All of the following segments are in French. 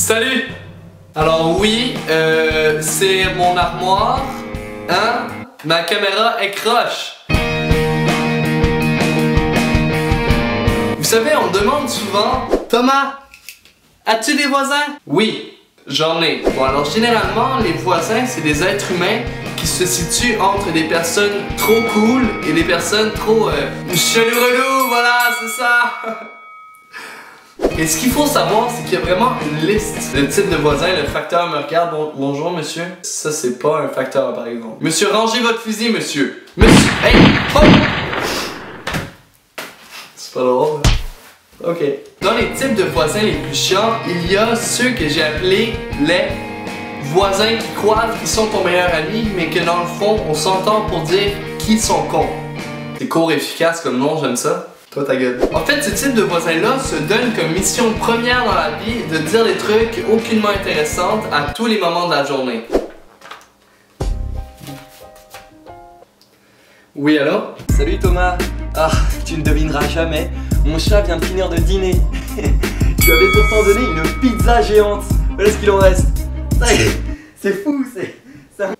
Salut! Alors oui, c'est mon armoire, hein? Ma caméra est croche. Vous savez, on me demande souvent... Thomas, as-tu des voisins? Oui, j'en ai. Bon alors généralement, les voisins, c'est des êtres humains qui se situent entre des personnes trop cool et des personnes trop... chelou-relou, voilà, c'est ça! Et ce qu'il faut savoir, c'est qu'il y a vraiment une liste de types de voisins. Le facteur me regarde. Bonjour, monsieur. Ça, c'est pas un facteur, par exemple. Monsieur, rangez votre fusil, monsieur. Monsieur, hey! Oh! C'est pas drôle. Ok. Dans les types de voisins les plus chiants, il y a ceux que j'ai appelés les voisins qui croient qu'ils sont ton meilleur ami, mais que dans le fond, on s'entend pour dire qu'ils sont cons. C'est court et efficace comme nom, j'aime ça. Toi ta gueule. En fait, ce type de voisin-là se donne comme mission première dans la vie de dire des trucs aucunement intéressants à tous les moments de la journée. Oui, allô? Salut Thomas. Ah, tu ne devineras jamais, mon chat vient de finir de dîner. Je lui avais pourtant donné une pizza géante. Voilà ce qu'il en reste. C'est fou, c'est un...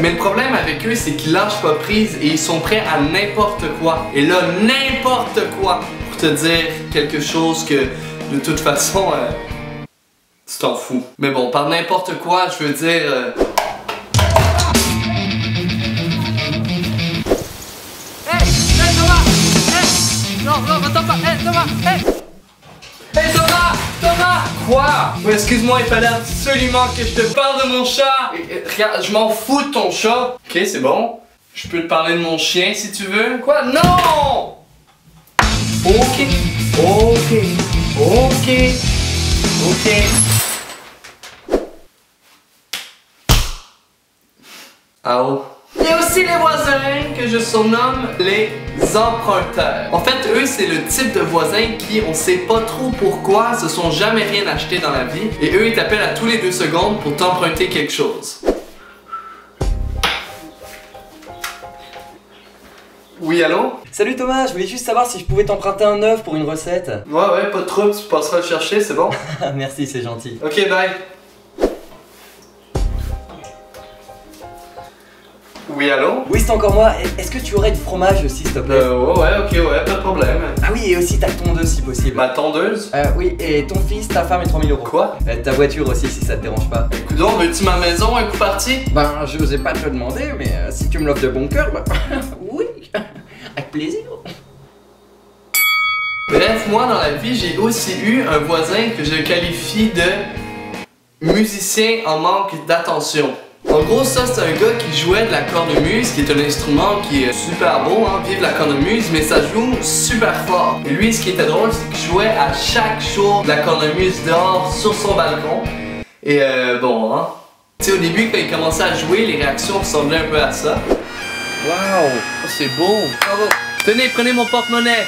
Mais le problème avec eux, c'est qu'ils lâchent pas prise et ils sont prêts à n'importe quoi. Et là, n'importe quoi pour te dire quelque chose que, de toute façon, tu t'en fous. Mais bon, par n'importe quoi, je veux dire... Hey Thomas! Hey! Non, attends pas! Hey Thomas! Hey! Hey Thomas! Thomas! Quoi? Oui, excuse-moi, il fallait absolument que je te parle de mon chat! Regarde, je m'en fous de ton chat! Ok, c'est bon. Je peux te parler de mon chien si tu veux. Quoi? Non! Ok. Au. Il y a aussi les voisins que je surnomme les emprunteurs. En fait, eux, c'est le type de voisins qui, on sait pas trop pourquoi, se sont jamais rien acheté dans la vie. Et eux, ils t'appellent à tous les 2 secondes pour t'emprunter quelque chose. Oui, allô? Salut Thomas, je voulais juste savoir si je pouvais t'emprunter un œuf pour une recette. Ouais, pas de trouble, tu passeras le chercher, c'est bon? Merci, c'est gentil. Ok, bye. Oui, allô? Oui, c'est encore moi. Est-ce que tu aurais du fromage aussi, s'il te plaît? Ouais, pas de problème. Ah oui, et aussi ta tondeuse si possible. Ma tondeuse? Oui, et ton fils, ta femme et 3000 euros. Quoi? Ta voiture aussi, si ça te dérange pas. Écoute donc, veux-tu ma maison un coup parti? Ben, je n'osais pas te le demander, mais si tu me l'offres de bon cœur, bah... oui, avec plaisir. Bref, moi dans la vie, j'ai aussi eu un voisin que je qualifie de musicien en manque d'attention. En gros, ça c'est un gars qui jouait de la cornemuse, qui est un instrument qui est super beau, hein, vive la cornemuse, mais ça joue super fort. Et lui, ce qui était drôle, c'est qu'il jouait à chaque jour de la cornemuse dehors sur son balcon. Et bon, hein. Tu sais, au début, quand il commençait à jouer, les réactions ressemblaient un peu à ça. Waouh! C'est beau! Bravo! Tenez, prenez mon porte-monnaie!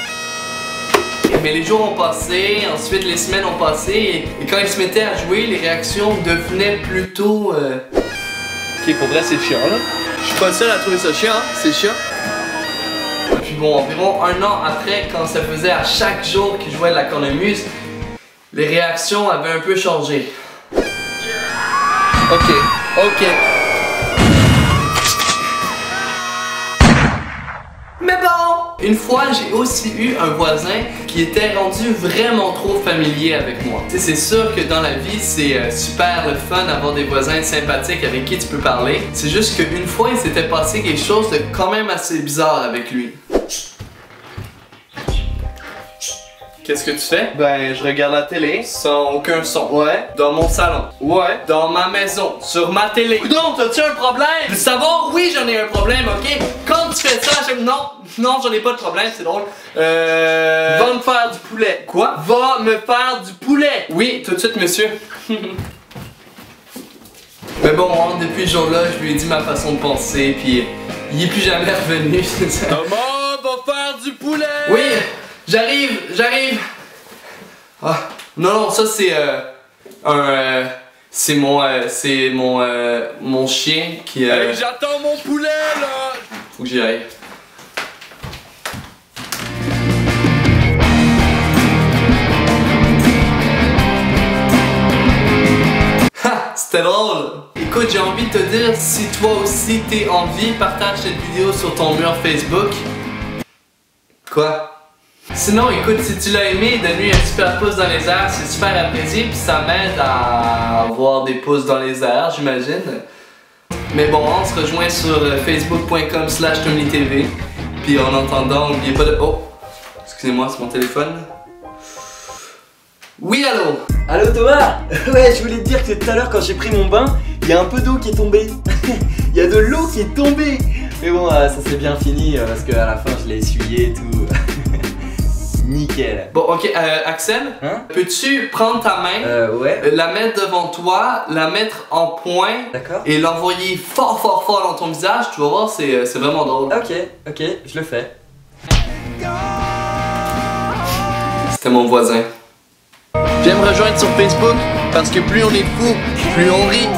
Mais les jours ont passé, ensuite les semaines ont passé, et quand il se mettait à jouer, les réactions devenaient plutôt... Ok, pour vrai, c'est chiant là. Je suis pas le seul à trouver ça chiant, hein? C'est chiant. Puis bon, environ 1 an après, quand ça faisait à chaque jour qu'il jouait de la cornemuse, les réactions avaient un peu changé. Ok. Mais bon! Une fois, j'ai aussi eu un voisin qui était rendu vraiment trop familier avec moi. Tu sais, c'est sûr que dans la vie, c'est super le fun d'avoir des voisins sympathiques avec qui tu peux parler. C'est juste qu'une fois, il s'était passé quelque chose de quand même assez bizarre avec lui. Qu'est-ce que tu fais? Ben, je regarde la télé, sans aucun son. Ouais. Dans mon salon. Ouais. Dans ma maison. Sur ma télé. Coudonc, t'as-tu un problème? Tu veux savoir? Oui, j'en ai un problème, ok? Quand tu fais ça, non, j'en ai pas de problème, c'est drôle. Va me faire du poulet. Quoi? Va me faire du poulet. Oui, tout de suite, monsieur. Mais bon, hein, depuis ce jour-là, je lui ai dit ma façon de penser, puis il est plus jamais revenu. Thomas, va faire du poulet! Oui! J'arrive! Ah, non, ça c'est c'est mon chien qui Hey, j'attends mon poulet là! Faut que j'y aille. C'était drôle. Écoute, j'ai envie de te dire, si toi aussi t'es en vie, partage cette vidéo sur ton mur Facebook. Quoi? Sinon, écoute, si tu l'as aimé, donne-lui un super pouce dans les airs, c'est super apprécié, puis ça m'aide à avoir des pouces dans les airs, j'imagine. Mais bon, on se rejoint sur facebook.com/TommyTV. Puis en entendant, n'oubliez pas de... Oh! Excusez-moi, c'est mon téléphone. Oui, allô? Allô Thomas? Ouais, je voulais te dire que tout à l'heure quand j'ai pris mon bain, il y a un peu d'eau qui est tombée. Il y a de l'eau qui est tombée. Mais bon, ça s'est bien fini parce qu'à la fin je l'ai essuyé et tout. Nickel. Bon, ok, Axel, hein? Peux-tu prendre ta main, ouais. la mettre devant toi, la mettre en point, D'accord. et l'envoyer fort fort fort dans ton visage? Tu vas voir, c'est vraiment drôle. Ok, je le fais. C'était mon voisin. Viens me rejoindre sur Facebook, parce que plus on est fou, plus on rit.